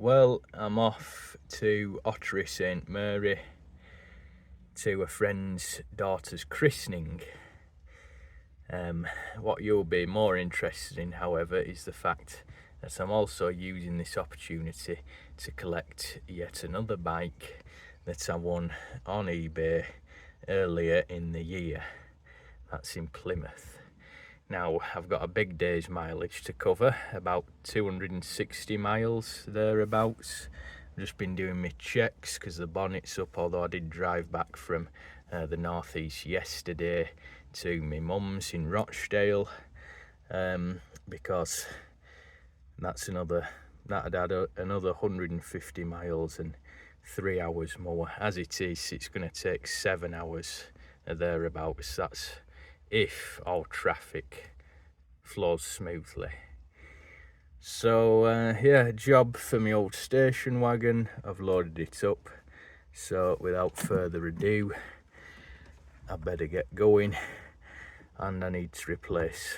Well, I'm off to Ottery St Mary to a friend's daughter's christening. What you'll be more interested in, however, is the fact that I'm also using this opportunity to collect yet another bike that I won on eBay earlier in the year. That's in Plymouth. Now, I've got a big day's mileage to cover, about 260 miles thereabouts. I've just been doing my checks because the bonnet's up, although I did drive back from the northeast yesterday to my mum's in Rochdale, because that'd add another 150 miles and 3 hours more. As it is, it's going to take 7 hours thereabouts. That's if all traffic flows smoothly. So yeah, job for my old station wagon. I've loaded it up, so without further ado, I better get going, and I need to replace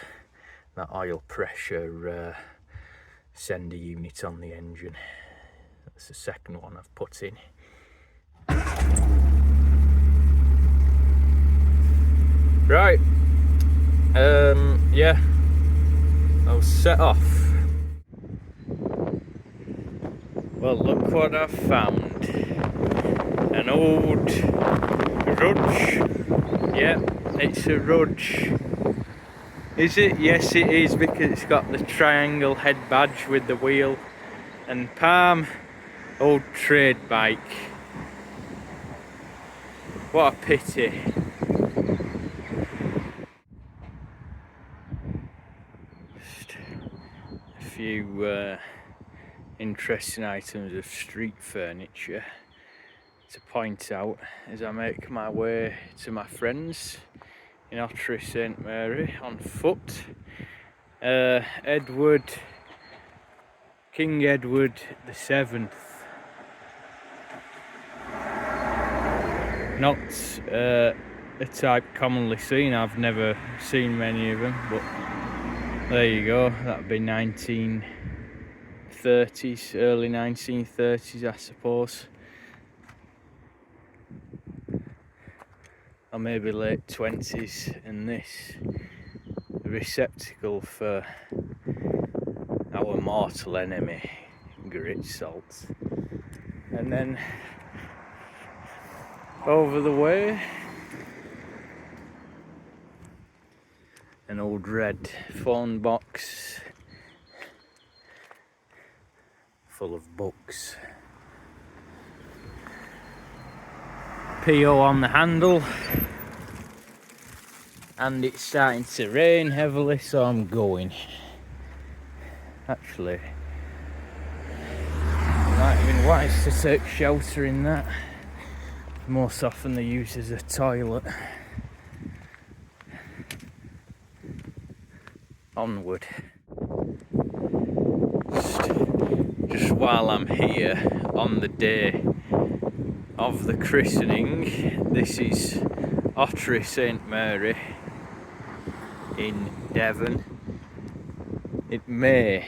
that oil pressure sender unit on the engine. That's the second one I've put in. Right, yeah, I'll set off. Well, look what I've found. An old Rudge. Yeah, it's a Rudge. Is it? Yes, it is, because it's got the triangle head badge with the wheel and palm. Old trade bike. What a pity. Just a few interesting items of street furniture to point out as I make my way to my friends in Ottery St Mary on foot. King Edward VII. Not a type commonly seen. I've never seen many of them, but there you go. That'd be 1930s, early 1930s, I suppose. Or maybe late 20s, and this, the receptacle for our mortal enemy, grit salt. And then over the way, an old red phone box full of books. PO on the handle, and it's starting to rain heavily, so I'm going. Actually, it might have been wise to take shelter in that. Most often they use as a toilet. Onward. Just while I'm here on the day of the christening, this is Ottery St Mary in Devon. It may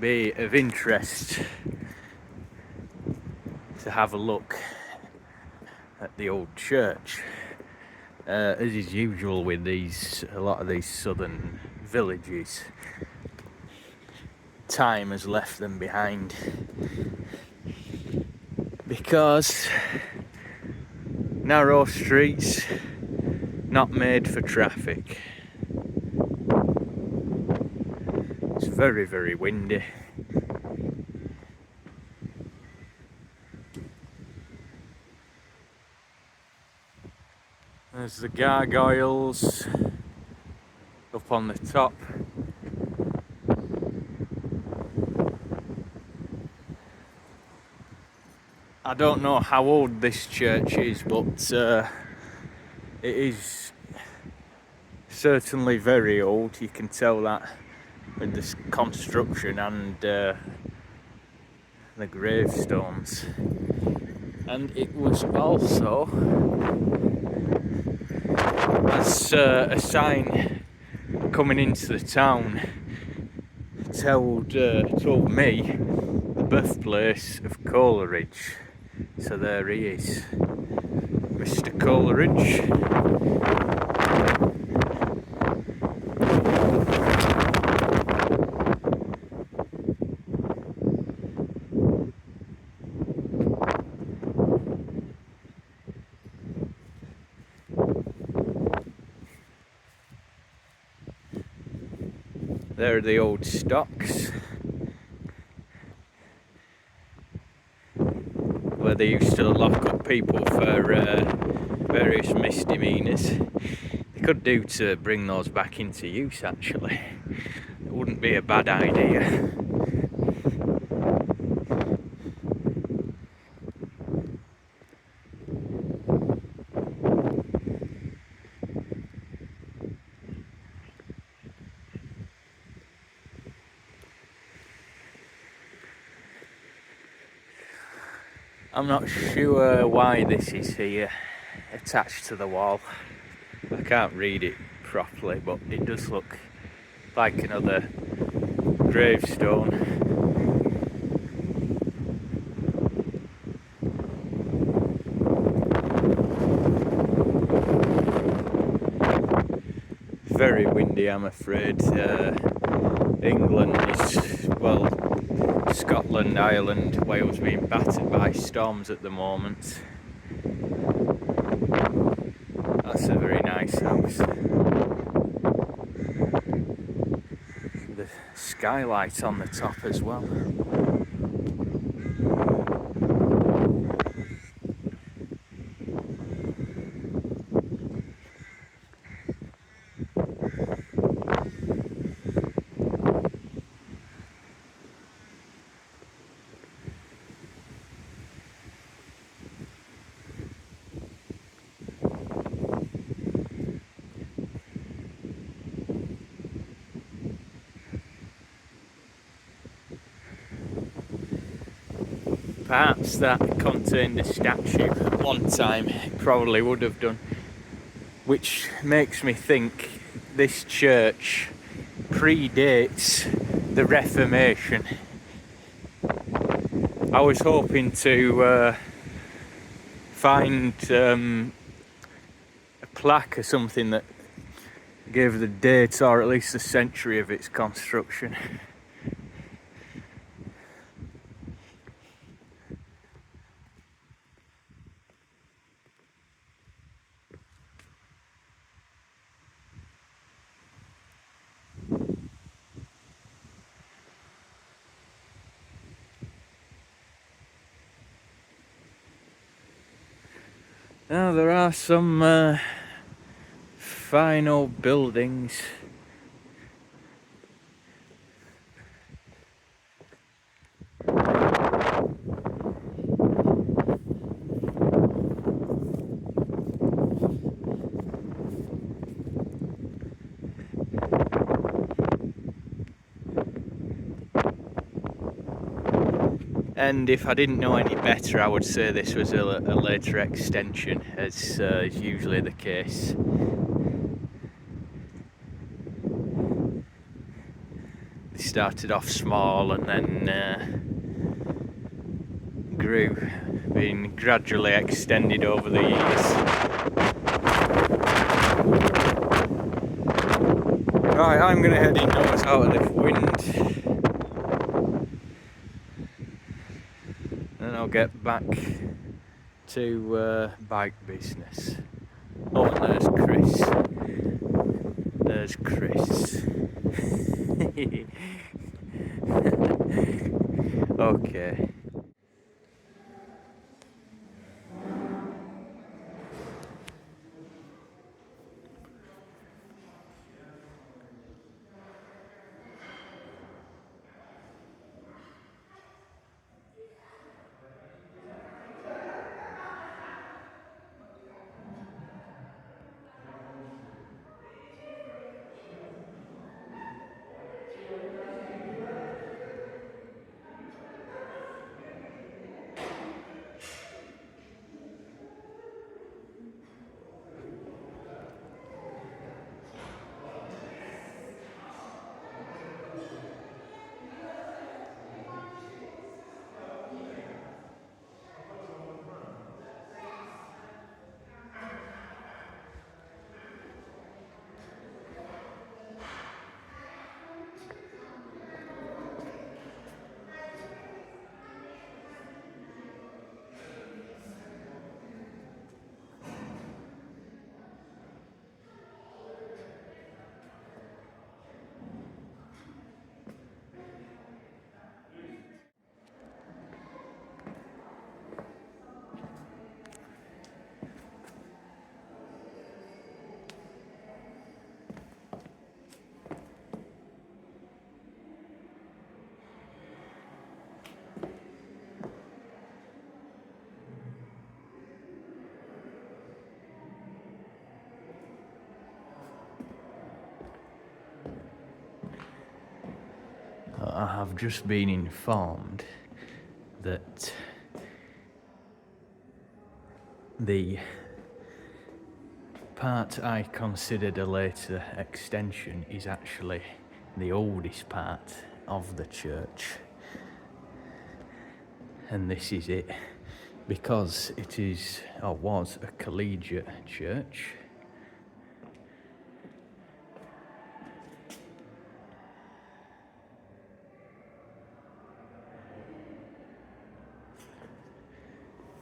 be of interest to have a look at the old church. As is usual with a lot of these southern villages, time has left them behind, because narrow streets, not made for traffic. It's very, very windy. There's the gargoyles up on the top. I don't know how old this church is, but it is certainly very old. You can tell that with this construction and the gravestones. And it was also, as a sign coming into the town told me the birthplace of Coleridge. So there he is, Mr. Coleridge. There are the old stocks where they used to lock up people for various misdemeanors. They could do to bring those back into use, actually. It wouldn't be a bad idea. I'm not sure why this is here, attached to the wall. I can't read it properly, but it does look like another gravestone. Very windy, I'm afraid. England is, well, Scotland, Ireland, Wales being battered by storms at the moment. That's a very nice house. The skylight on the top as well. Perhaps that contained a statue at one time. It probably would have done. Which makes me think this church predates the Reformation. I was hoping to find a plaque or something that gave the date or at least the century of its construction. Now there are some fine old buildings. And if I didn't know any better, I would say this was a later extension, as is usually the case. They started off small and then grew, being gradually extended over the years. Right, I'm going to head indoors out of the wind. And I'll get back to bike business. Oh, and there's Chris. There's Chris. Okay. I have just been informed that the part I considered a later extension is actually the oldest part of the church, and this is it, because it is, or was, a collegiate church.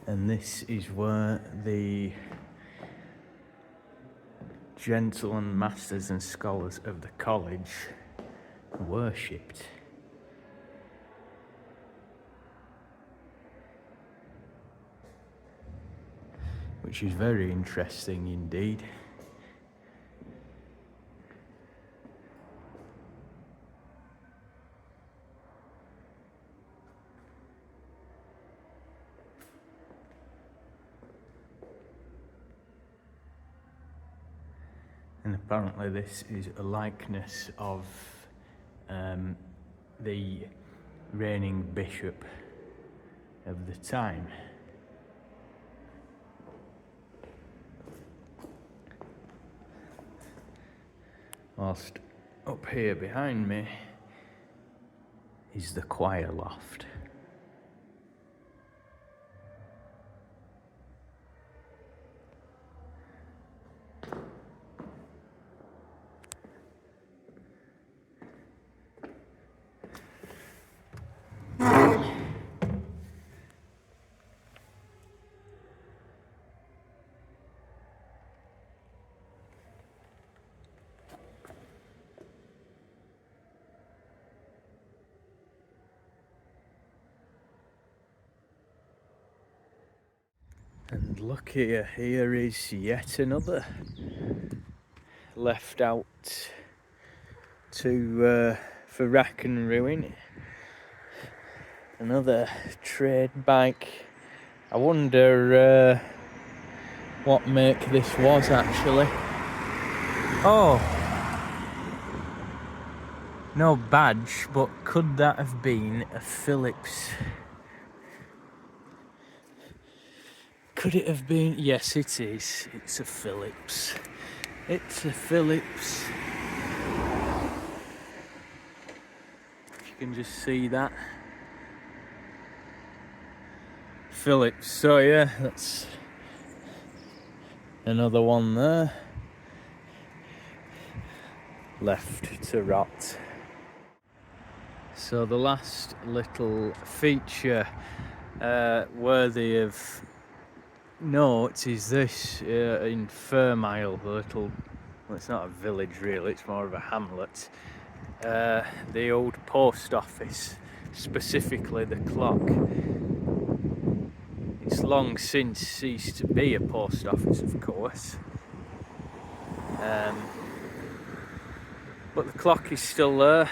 And this is where the gentlemen, masters and scholars of the college worshipped. Which is very interesting indeed. And apparently this is a likeness of the reigning bishop of the time. Whilst up here behind me is the choir loft. And look here, here is yet another left out to for rack and ruin. Another trade bike. I wonder what make this was actually. Oh, no badge, but could that have been a Phillips? Could it have been? Yes, it is. It's a Phillips. It's a Phillips. If you can just see that. Phillips. So yeah, that's another one there. Left to rot. So the last little feature worthy of note is this in Fairmile, the little, well, it's not a village really, it's more of a hamlet. The old post office, specifically the clock. It's long since ceased to be a post office, of course. But the clock is still there,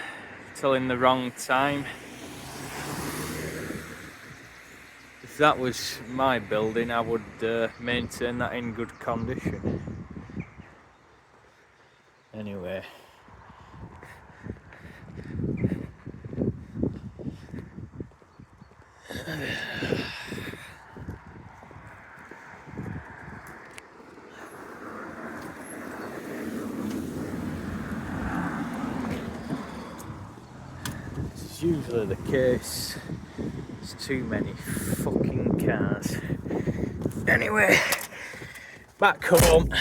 telling the wrong time. If that was my building, I would maintain that in good condition. Anyway. This is usually the case. There's too many fucking cars. Anyway, back home,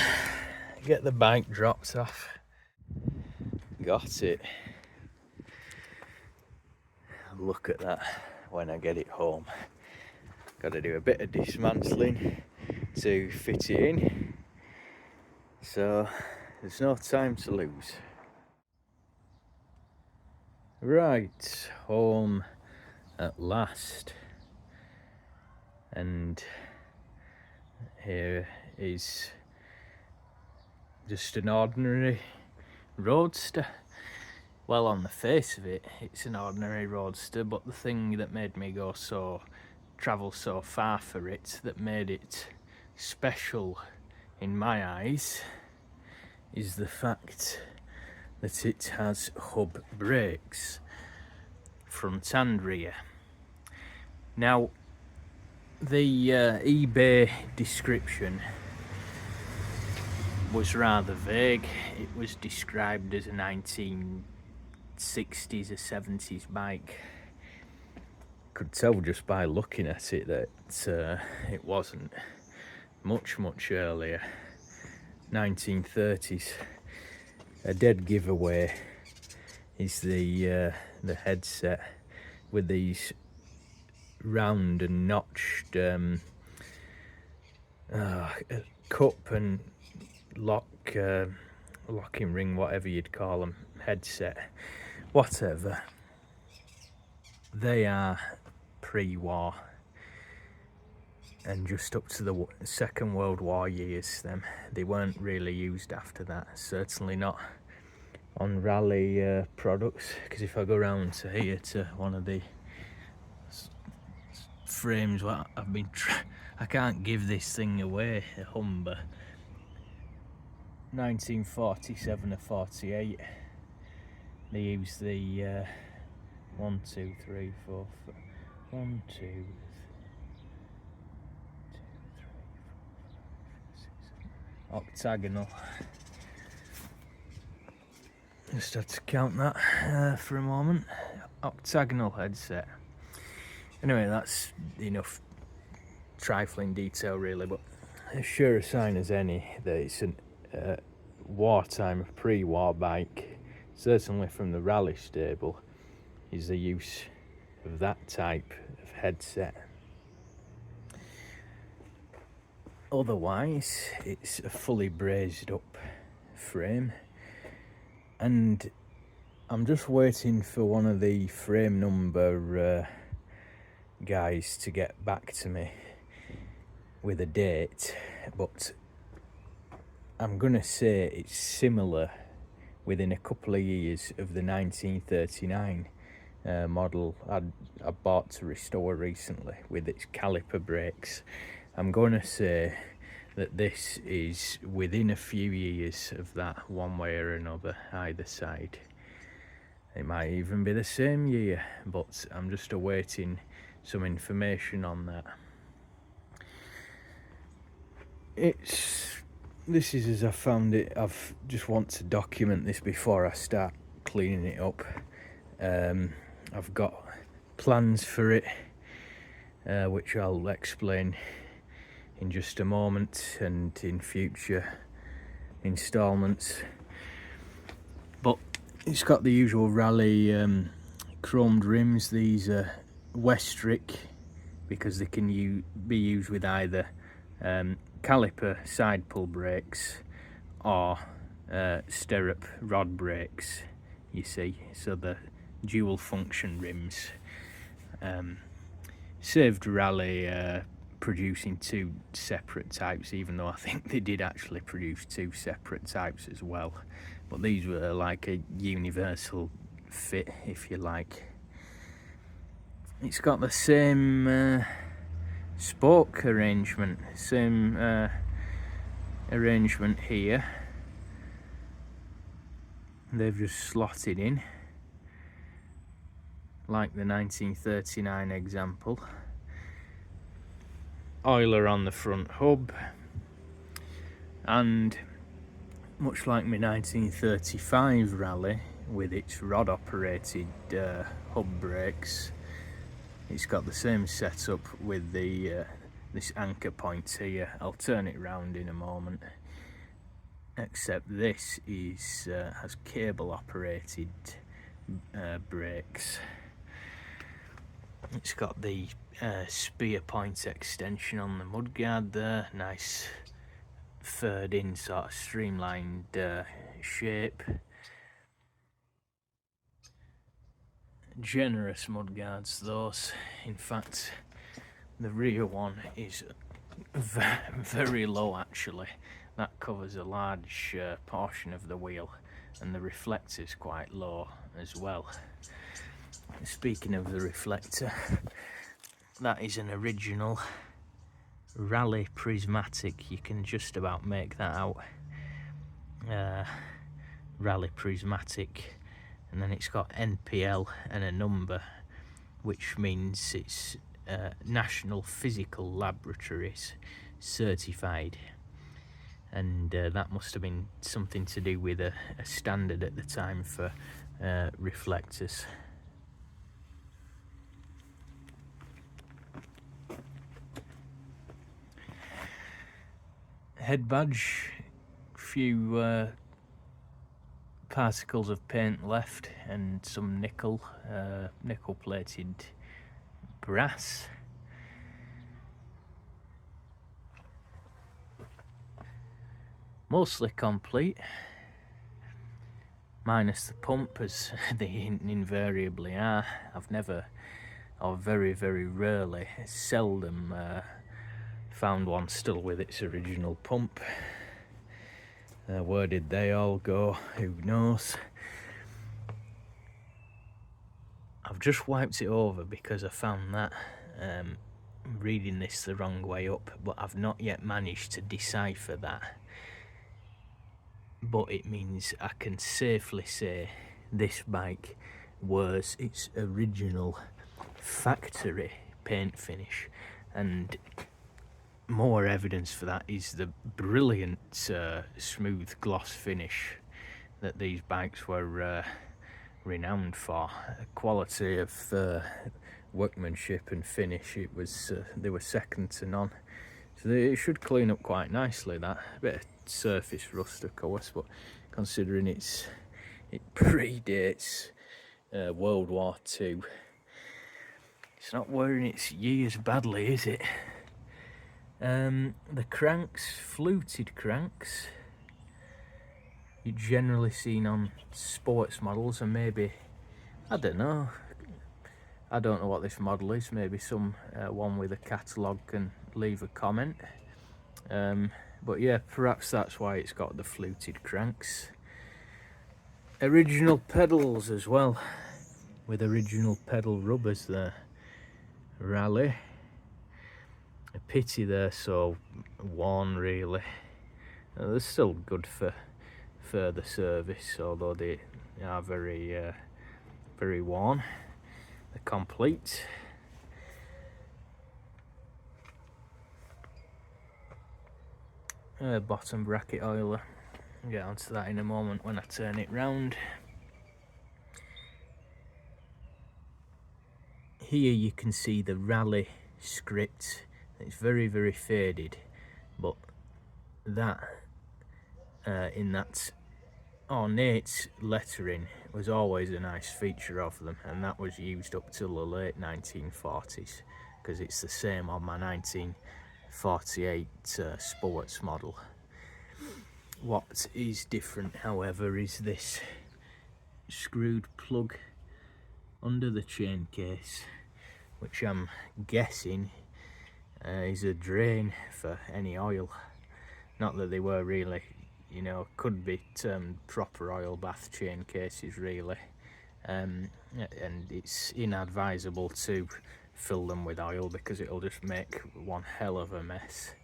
get the bike dropped off. Got it. Look at that when I get it home. Got to do a bit of dismantling to fit it in. So there's no time to lose. Right, home at last. And here is just an ordinary roadster. Well, on the face of it, it's an ordinary roadster, but the thing that made me travel so far for it, that made it special in my eyes, is the fact that it has hub brakes. front and rear. Now, the eBay description was rather vague. It was described as a 1960s or 70s bike. Could tell just by looking at it that it wasn't. Much earlier, 1930s. A dead giveaway is the headset with these round and notched cup and locking ring, whatever you'd call them, headset, whatever. They are pre-war and just up to the Second World War years. They weren't really used after that, certainly not on Raleigh products, because if I go round to here to one of the frames, what I've been I can't give this thing away, a Humber 1947 or 48. They use the 1, 2, 3, 4, 1, 2, 3, 4, octagonal. Just had to count that for a moment. Octagonal headset. Anyway, that's enough trifling detail really, but as sure a sign as any that it's a wartime, pre-war bike, certainly from the Raleigh stable, is the use of that type of headset. Otherwise, it's a fully brazed up frame, and I'm just waiting for one of the frame number guys to get back to me with a date, but I'm gonna say it's similar within a couple of years of the 1939 model I bought to restore recently with its caliper brakes. I'm gonna say that this is within a few years of that, one way or another, either side. It might even be the same year, but I'm just awaiting some information on that. This is as I found it. I've just want to document this before I start cleaning it up. I've got plans for it, which I'll explain in just a moment and in future installments. But it's got the usual Raleigh chromed rims. These are Westrick because they can be used with either caliper side pull brakes or stirrup rod brakes, you see, so the dual function rims. Saved Raleigh producing two separate types, even though I think they did actually produce two separate types as well, but these were like a universal fit, if you like. It's got the same spoke arrangement, same arrangement here. They've just slotted in like the 1939 example. Oiler on the front hub, and much like my 1935 Raleigh with its rod operated hub brakes, it's got the same setup with the this anchor point here. I'll turn it round in a moment, except this is has cable operated brakes. It's got the spear point extension on the mudguard there, nice furred in sort of streamlined shape. Generous mudguards those. In fact, the rear one is very low actually. That covers a large portion of the wheel, and the reflector's quite low as well. Speaking of the reflector, that is an original Raleigh prismatic. You can just about make that out. Raleigh prismatic, and then it's got NPL and a number which means it's National Physical Laboratories certified, and that must have been something to do with a standard at the time for reflectors. Head badge, few particles of paint left, and some nickel plated brass. Mostly complete, minus the pump, as they invariably are. I've never, or very rarely, seldom found one still with its original pump. Where did they all go? Who knows? I've just wiped it over because I found that reading this the wrong way up, but I've not yet managed to decipher that. But it means I can safely say this bike wears its original factory paint finish, and more evidence for that is the brilliant smooth gloss finish that these bikes were renowned for. Quality of workmanship and finish, it was they were second to none. So it should clean up quite nicely. That a bit of surface rust, of course, but considering it predates World War II, it's not wearing its years badly, is it? The cranks, fluted cranks, you're generally seen on sports models, and maybe, I don't know what this model is. Maybe some one with a catalogue can leave a comment. But yeah, perhaps that's why it's got the fluted cranks. Original pedals as well, with original pedal rubbers there. Raleigh. A pity they're so worn, really. They're still good for further service, although they are very worn. They're complete. Bottom bracket oiler. I'll get onto that in a moment when I turn it round. Here you can see the Raleigh script. It's very faded, but that in that ornate lettering was always a nice feature of them, and that was used up till the late 1940s, because it's the same on my 1948 sports model. What is different, however, is this screwed plug under the chain case, which I'm guessing is a drain for any oil. Not that they were really, you know, could be termed proper oil bath chain cases, really. And it's inadvisable to fill them with oil because it'll just make one hell of a mess.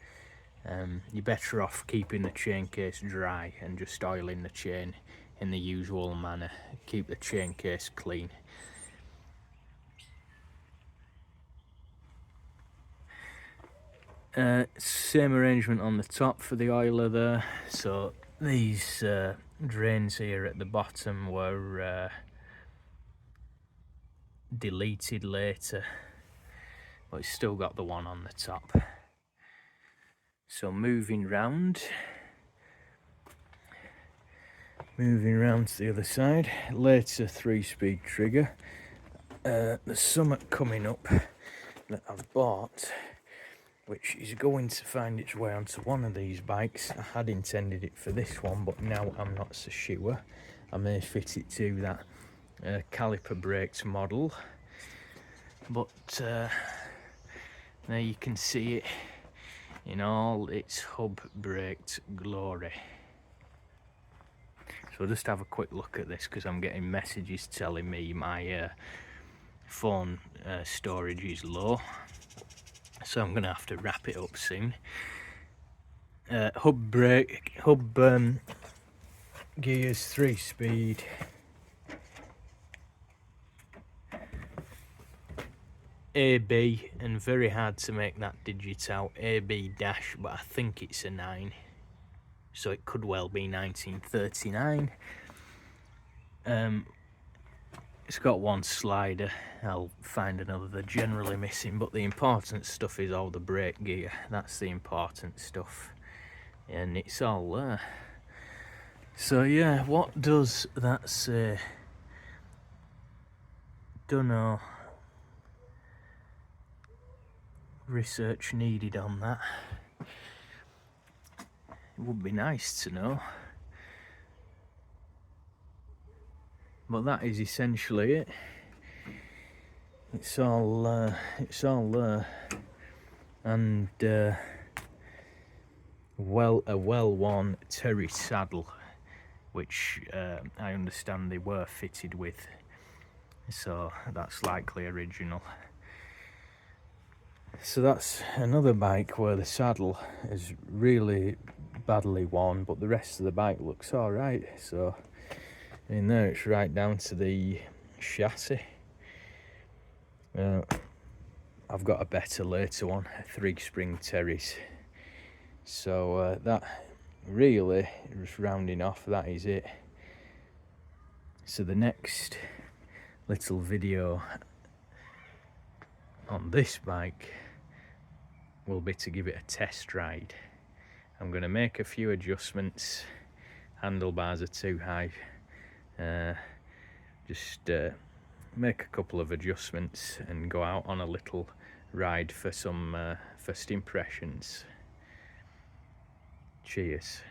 You're better off keeping the chain case dry and just oiling the chain in the usual manner. Keep the chain case clean. Same arrangement on the top for the oiler there. So these drains here at the bottom were deleted later, but it's still got the one on the top. So moving round to the other side, later 3-speed trigger. There's something coming up that I've bought, which is going to find its way onto one of these bikes. I had intended it for this one, but now I'm not so sure. I may fit it to that caliper braked model. But there you can see it in all its hub braked glory. So I'll just have a quick look at this, because I'm getting messages telling me my phone storage is low. So I'm gonna have to wrap it up soon. Hub gears, 3-speed. AB, and very hard to make that digit out, AB dash, but I think it's a 9, so it could well be 1939. It's got one slider, I'll find another. They're generally missing, but the important stuff is all the brake gear. That's the important stuff, and it's all there. So yeah, what does that say? Dunno. Research needed on that. It would be nice to know. But that is essentially it. It's all there, and a well-worn Terry saddle, which I understand they were fitted with, so that's likely original. So that's another bike where the saddle is really badly worn, but the rest of the bike looks all right. So in there, it's right down to the chassis. I've got a better later one, a 3-spring Terry's. So that really, just rounding off, that is it. So the next little video on this bike will be to give it a test ride. I'm going to make a few adjustments. Handlebars are too high. Just make a couple of adjustments and go out on a little ride for some first impressions. Cheers.